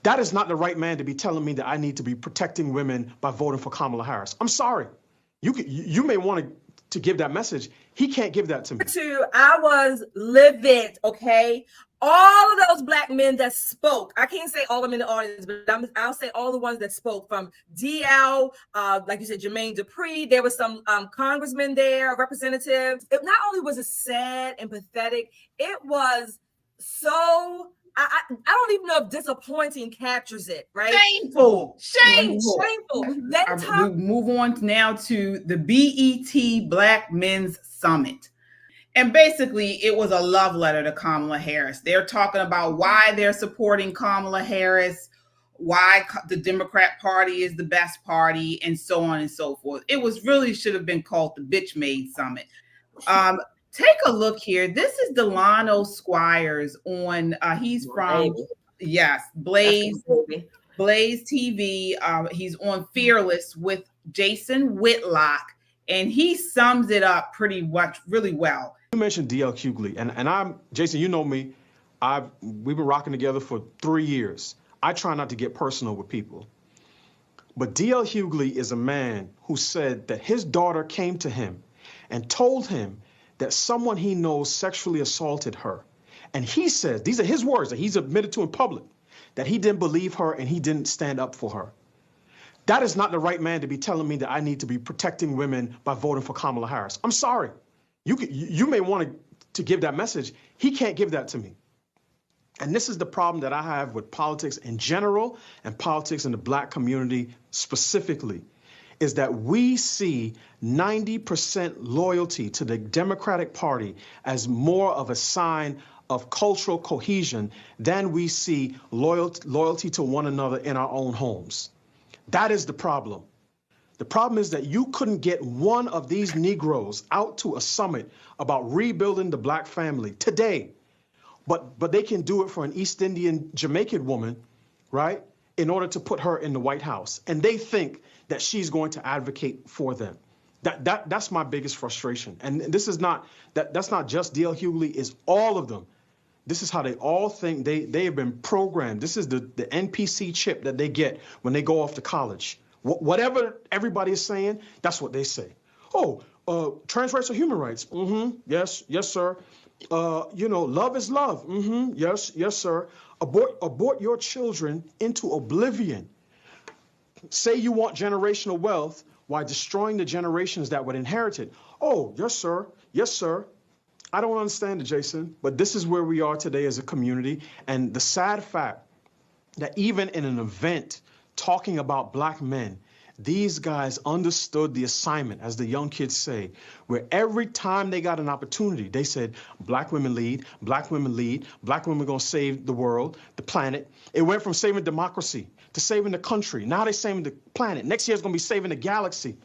That is not the right man to be telling me that I need to be protecting women by voting for Kamala Harris. I'm sorry. You may want to give that message. He can't give that to me. I was livid, okay? All of those black men that spoke, I can't say all of them in the audience, but I'll say all the ones that spoke, from DL, like you said, Jermaine Dupri. There was some congressmen there, representatives. It not only was it sad and pathetic, it was so, I don't even know if disappointing captures it, right? Shameful. We move on now to the BET Black Men's Summit. And basically, it was a love letter to Kamala Harris. They're talking about why they're supporting Kamala Harris, why the Democrat Party is the best party, and so on and so forth. It was really should have been called the Bitch Made Summit. Take a look here. This is Delano Squires on, he's from, Blaze TV. He's on Fearless with Jason Whitlock, and he sums it up pretty much really well. You mentioned DL Hughley, and I'm, Jason, you know me, we've been rocking together for 3 years. I try not to get personal with people. But DL Hughley is a man who said that his daughter came to him and told him that someone he knows sexually assaulted her. And he says, these are his words that he's admitted to in public, that he didn't believe her and he didn't stand up for her. That is not the right man to be telling me that I need to be protecting women by voting for Kamala Harris. I'm sorry. You may want to give that message. He can't give that to me. And this is the problem that I have with politics in general and politics in the black community specifically, is that we see 90% loyalty to the Democratic Party as more of a sign of cultural cohesion than we see loyalty to one another in our own homes. That is the problem. The problem is that you couldn't get one of these Negroes out to a summit about rebuilding the black family today, but they can do it for an East Indian Jamaican woman, right, in order to put her in the White House. And they think that she's going to advocate for them. That's my biggest frustration. And this is not, that's not just DL Hughley, it's all of them. This is how they all think. They have been programmed. This is the NPC chip that they get when they go off to college. Whatever everybody is saying, that's what they say. Oh, trans rights are human rights. Mm-hmm. Yes, sir. Love is love. Mm-hmm. Yes, sir. Abort your children into oblivion. Say you want generational wealth while destroying the generations that would inherit it. Oh, yes, sir. Yes, sir. I don't understand it, Jason, but this is where we are today as a community. And the sad fact that even in an event talking about black men, these guys understood the assignment, as the young kids say, where every time they got an opportunity, they said, black women lead, black women lead, black women are going to save the world, the planet. It went from saving democracy to saving the country. Now they're saving the planet. Next year it's going to be saving the galaxy.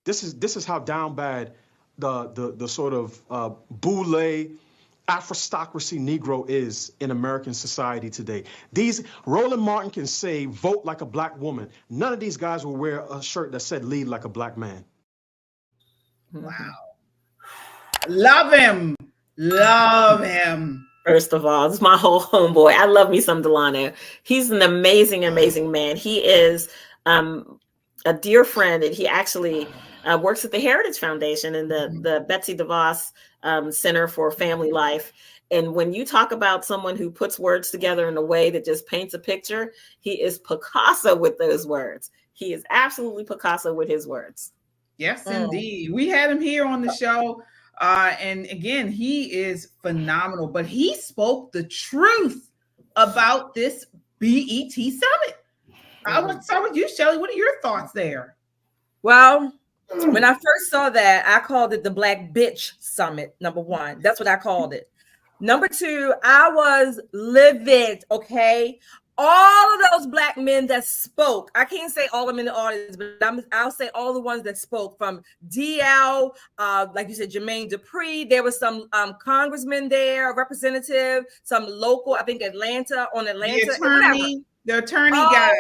This is how down bad the sort of boule Afrostocracy Negro is in American society today. Roland Martin can say, vote like a black woman. None of these guys will wear a shirt that said lead like a black man. Wow. Love him. Love him. First of all, this is my whole homeboy. I love me some Delano. He's an amazing, amazing man. He is a dear friend, and he actually works at the Heritage Foundation and the Betsy DeVos Center for Family Life. And when you talk about someone who puts words together in a way that just paints a picture, he is Picasso with those words. He is absolutely Picasso with his words. Yes, indeed. We had him here on the show. And again, he is phenomenal, but he spoke the truth about this BET summit. I want to start with you, Shelly. What are your thoughts there? Well, when I first saw that, I called it the Black Bitch Summit, number one. That's what I called it. Number two, I was livid, okay? All of those black men that spoke, I can't say all of them in the audience, but I'll say all the ones that spoke, from DL, like you said, Jermaine Dupri. There was some congressmen there, representative, some local, I think Atlanta. The attorney guy.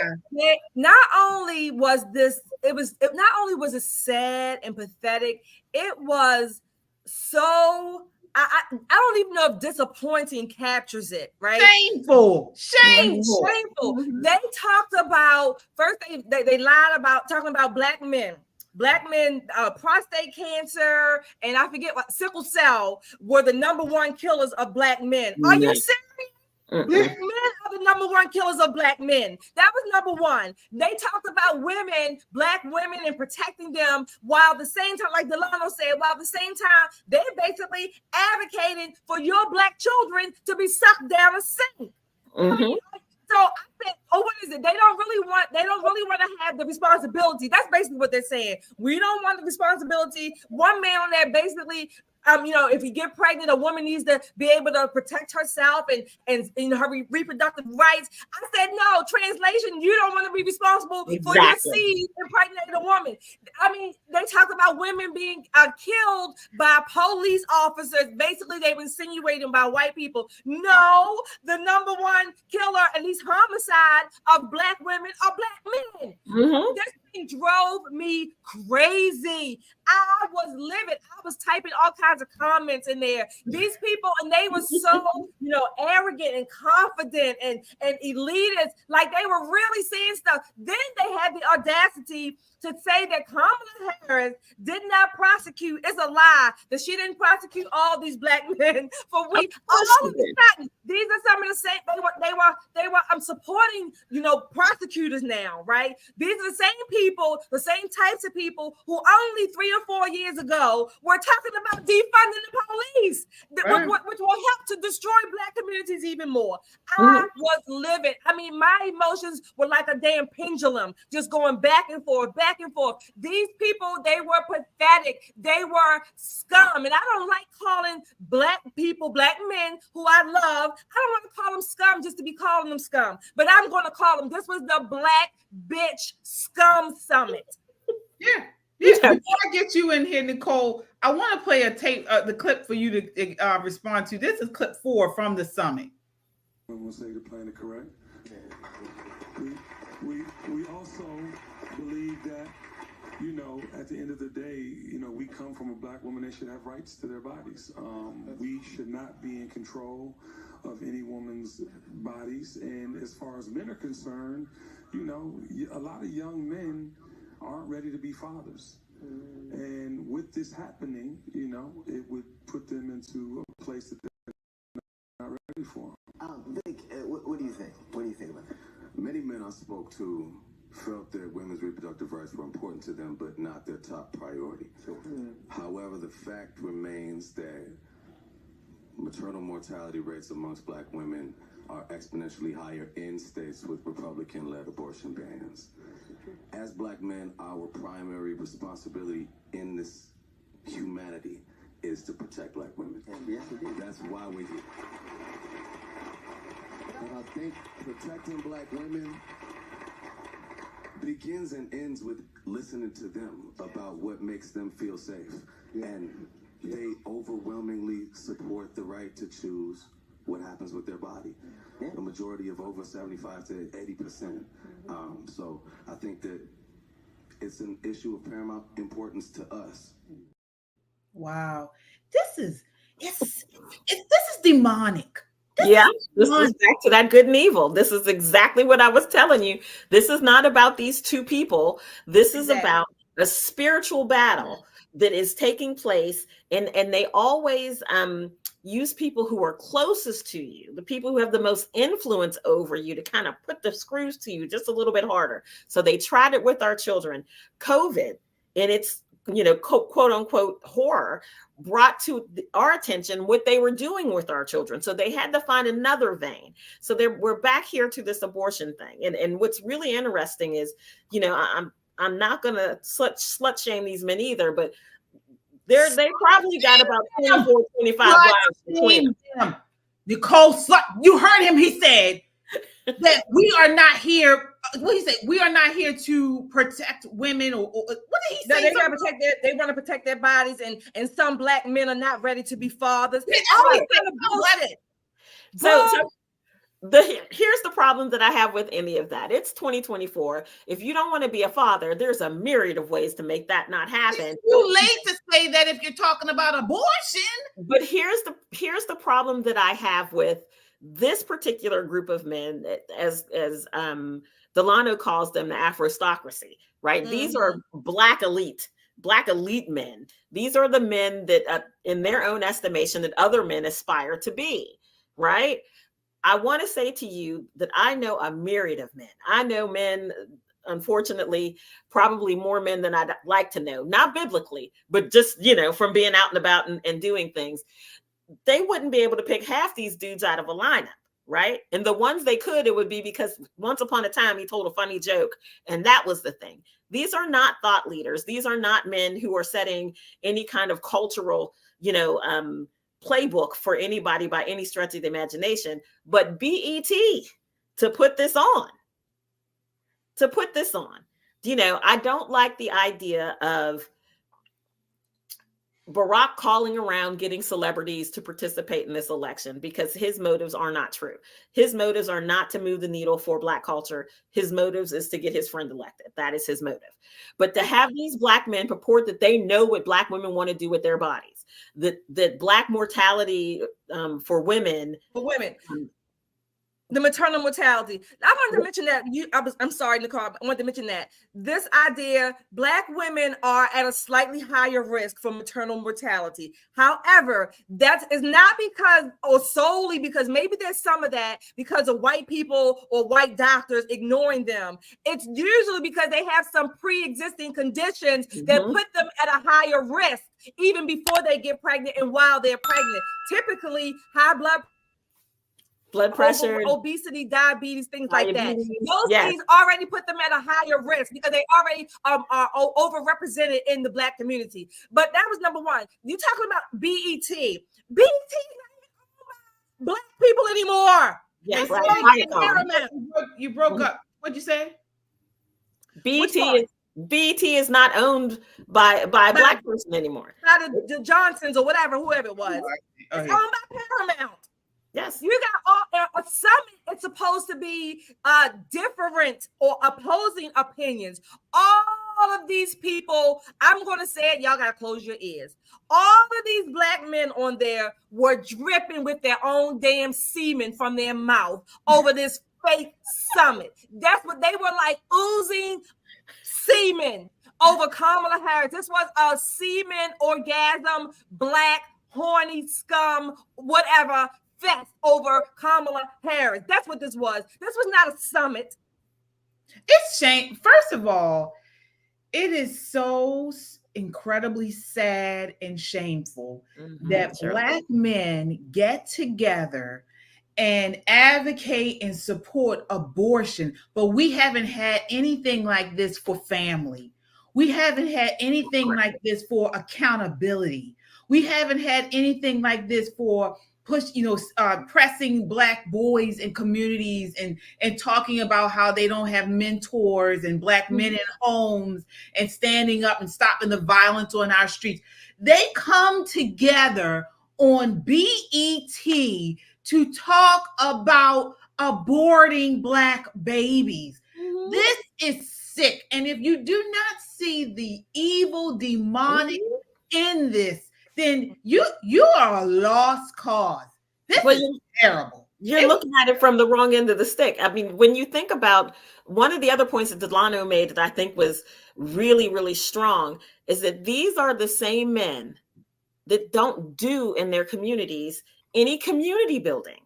Not only was it sad and pathetic, it was so, I don't even know if disappointing captures it, right? Shameful. Mm-hmm. They talked about, first they lied about talking about black men, prostate cancer, and I forget what, sickle cell were the #1 killers of black men. Are you serious? Black men are the #1 killers of black men. That was #1. They talked about women, black women, and protecting them, while at the same time, like Delano said, while at the same time, they basically advocated for your black children to be sucked down a sink. Mm-hmm. So I said, oh, what is it? They don't really want to have the responsibility. That's basically what they're saying. We don't want the responsibility. One man on there basically, if you get pregnant, a woman needs to be able to protect herself and her reproductive rights. I said, no, translation, you don't want to be responsible for your seed impregnate a woman. I mean, they talk about women being killed by police officers. Basically, they were insinuating by white people. No, the #1 killer, at least homicide of black women, are black men. Mm-hmm. This thing drove me crazy. I was livid. I was typing all kinds of comments in there. These people, and they were so, arrogant and confident and elitist, like they were really saying stuff. Then they had the audacity to say that Kamala Harris did not prosecute. It's a lie that she didn't prosecute all these black men for weeks. All of these patents. These are some of the same. They were. I'm supporting, prosecutors now, right? These are the same people, the same types of people who only 3 or 4 years ago were talking about defunding the police, which will help to destroy black communities even more. I was livid. I mean, my emotions were like a damn pendulum, just going back and forth. These people, they were pathetic. They were scum. And I don't like calling black people, black men who I love, I don't want to call them scum just to be calling them scum. But I'm going to call them, this was the Black Bitch Scum Summit. Yeah. Before I get you in here, Nicole, I want to play a tape, the clip for you to respond to. This is clip 4 from the summit. I want to say the plan is correct. We also believe that, at the end of the day, we come from a black woman. They should have rights to their bodies. We should not be in control of any woman's bodies. And as far as men are concerned, a lot of young men aren't ready to be fathers. And with this happening, it would put them into a place that they're not ready for. Vic, what do you think? What do you think about that? Many men I spoke to felt that women's reproductive rights were important to them, but not their top priority. However, the fact remains that maternal mortality rates amongst black women are exponentially higher in states with Republican-led abortion bans. As black men, our primary responsibility in this humanity is to protect black women. Yes, indeed. That's why we're here. And I think protecting black women begins and ends with listening to them about what makes them feel safe. And they overwhelmingly support the right to choose what happens with their body. A majority of over 75 to 80%. So I think that it's an issue of paramount importance to us. Wow. This is demonic. This is back to that good and evil. This is exactly what I was telling you. This is not about these two people. This is about a spiritual battle that is taking place. And they always use people who are closest to you, the people who have the most influence over you, to kind of put the screws to you just a little bit harder. So they tried it with our children. COVID, and its quote unquote horror, brought to our attention what they were doing with our children. So they had to find another vein. So we're back here to this abortion thing. And what's really interesting is, I'm not going to slut shame these men either, but they probably got about 24, 25 wives between them. Nicole, you heard him. He said that we are not here. What did he say? We are not here to protect women, or what did he say? They want to protect their bodies, and some black men are not ready to be fathers. So Here's the problem that I have with any of that. It's 2024. If you don't want to be a father, there's a myriad of ways to make that not happen. It's too late to say that if you're talking about abortion. But here's the problem that I have with this particular group of men, as Delano calls them, the Afrostocracy, right? Mm-hmm. These are Black elite men. These are the men that, in their own estimation, that other men aspire to be, right? I want to say to you that I know a myriad of men. I know men, unfortunately, probably more men than I'd like to know, not biblically, but just, from being out and about and doing things. They wouldn't be able to pick half these dudes out of a lineup, right? And the ones they could, it would be because once upon a time he told a funny joke, and that was the thing. These are not thought leaders. These are not men who are setting any kind of cultural, playbook for anybody by any stretch of the imagination, but BET to put this on. I don't like the idea of Barack calling around getting celebrities to participate in this election, because his motives are not true. His motives are not to move the needle for Black culture. His motives is to get his friend elected. That is his motive. But to have these Black men purport that they know what Black women want to do with their bodies, that Black mortality for women, the maternal mortality. I wanted to mention that I'm sorry, Nicole. I wanted to mention that this idea, Black women are at a slightly higher risk for maternal mortality. However, that is not because or solely because maybe there's some of that because of white people or white doctors ignoring them. It's usually because they have some pre-existing conditions that put them at a higher risk even before they get pregnant and while they're pregnant. Typically, high blood pressure, obesity, diabetes, things like that. Those things already put them at a higher risk because they already are overrepresented in the Black community. But that was number one. You talking about BET. BET is not even Black people anymore. Yes, you broke up. What'd you say? BET is not owned by a Black person anymore. Not the Johnsons or whoever it was. It's owned by Paramount. Yes, you got a summit. It's supposed to be different or opposing opinions. All of these people, I'm going to say it. Y'all got to close your ears. All of these Black men on there were dripping with their own damn semen from their mouth over this fake summit. That's what they were like, oozing semen over Kamala Harris. This was a semen orgasm, Black horny scum, whatever. Fest over Kamala Harris. That's what this was. This was not a summit. It's shame. First of all, it is so incredibly sad and shameful that Black men get together and advocate and support abortion, but we haven't had anything like this for family. We haven't had anything like this for accountability. We haven't had anything like this for pressing Black boys in communities and talking about how they don't have mentors and Black men in homes and standing up and stopping the violence on our streets. They come together on BET to talk about aborting Black babies. This is sick. And if you do not see the evil demonic in this, then you are a lost cause. This is terrible. You're looking at it from the wrong end of the stick. I mean, when you think about one of the other points that Delano made that I think was really, really strong is that these are the same men that don't do in their communities any community building.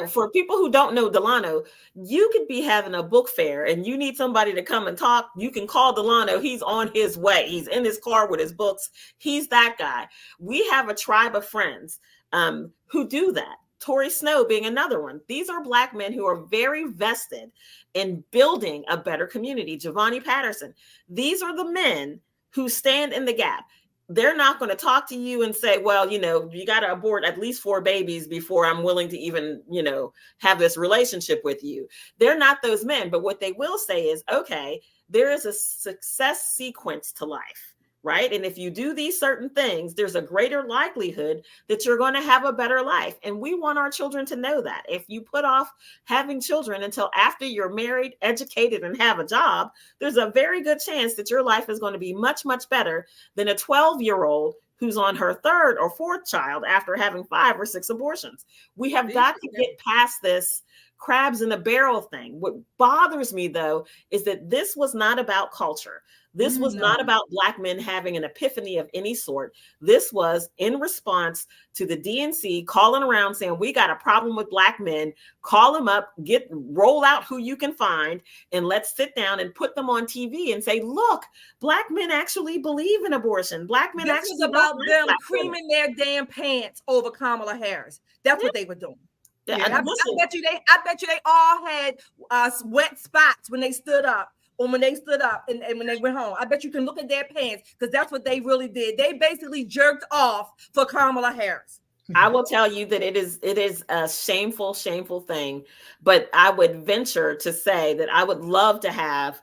For people who don't know Delano, you could be having a book fair and you need somebody to come and talk. You can call Delano. He's on his way. He's in his car with his books. He's that guy. We have a tribe of friends who do that. Tori Snow being another one. These are Black men who are very vested in building a better community. Giovanni Patterson. These are the men who stand in the gap. They're not going to talk to you and say, well, you got to abort at least 4 babies before I'm willing to even, have this relationship with you. They're not those men. But what they will say is, okay, there is a success sequence to life, right? And if you do these certain things, there's a greater likelihood that you're going to have a better life. And we want our children to know that. If you put off having children until after you're married, educated, and have a job, there's a very good chance that your life is going to be much, much better than a 12-year-old who's on her third or fourth child after having 5 or 6 abortions. We have got to get past this crabs in a barrel thing. What bothers me, though, is that this was not about culture. This was not about Black men having an epiphany of any sort. This was in response to the DNC calling around saying, we got a problem with Black men. Call them up, roll out who you can find, and let's sit down and put them on TV and say, look, Black men actually believe in abortion. Black men this actually is about them creaming their damn pants over Kamala Harris. That's what they were doing. Yeah, I bet you they all had wet spots when they stood up. Or when they stood up and when they went home. I bet you can look at their pants because that's what they really did. They basically jerked off for Kamala Harris. I will tell you that it is a shameful thing. But I would venture to say that I would love to have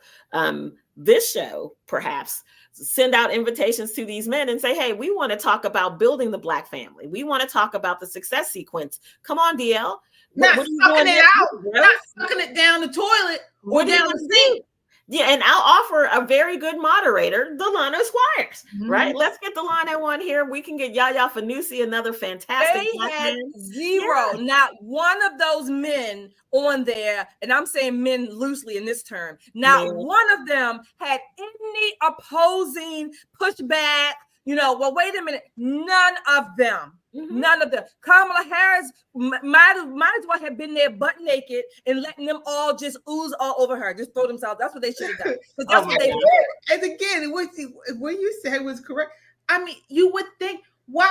this show perhaps send out invitations to these men and say, hey, we want to talk about building the Black family. We want to talk about the success sequence. Come on, DL. Not sucking it out. Not sucking it down the toilet or down the sink. Yeah, and I'll offer a very good moderator, Delano Squires, right? Let's get Delano on here. We can get Yaya Fanusi, another fantastic. They had not one of those men on there, and I'm saying men loosely in this term. Not one of them had any opposing pushback. Well, wait a minute. None of them. None of them. Kamala Harris might as well have been there butt naked and letting them all just ooze all over her, just throw themselves. That's what they should have done. Because that's what they did. And again, what you said was correct. I mean, you would think, why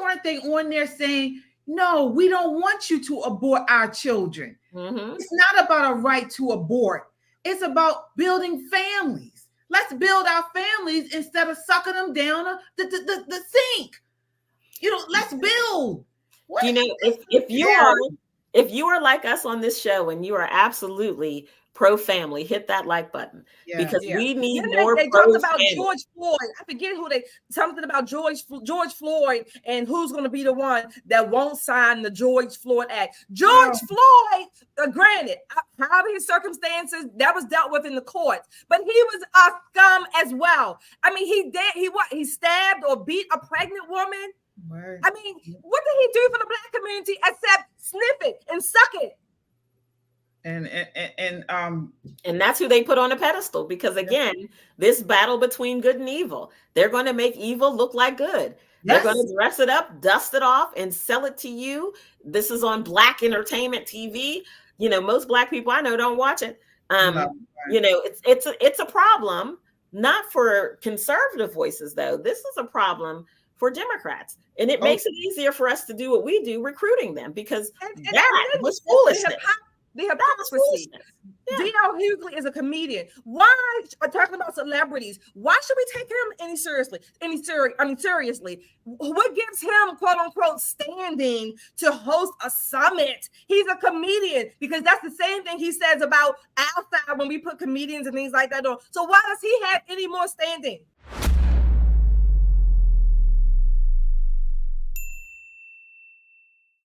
weren't they on there saying, no, we don't want you to abort our children? It's not about a right to abort. It's about building families. Let's build our families instead of sucking them down the sink. Let's build. If you are like us on this show and you are absolutely pro-family, hit that like button because we need more. They talked about George Floyd. I forget something about George Floyd and who's going to be the one that won't sign the George Floyd Act. George Floyd, granted, however his circumstances, that was dealt with in the courts, but he was a scum as well. I mean, he stabbed or beat a pregnant woman. Word. I mean, what did he do for the Black community except sniff it and suck it? And that's who they put on a pedestal because again, this battle between good and evil, they're going to make evil look like good. They're going to dress it up, dust it off, and sell it to you. This is on Black entertainment TV. Most Black people I know don't watch it. It's a problem, not for conservative voices though. This is a problem for Democrats. And it makes it easier for us to do what we do, recruiting them, because that was foolishness. The hypocrisy. D.L. Hughley is a comedian. Why are talking about celebrities? Why should we take him seriously? What gives him quote unquote standing to host a summit? He's a comedian because that's the same thing he says about outside when we put comedians and things like that on. So why does he have any more standing?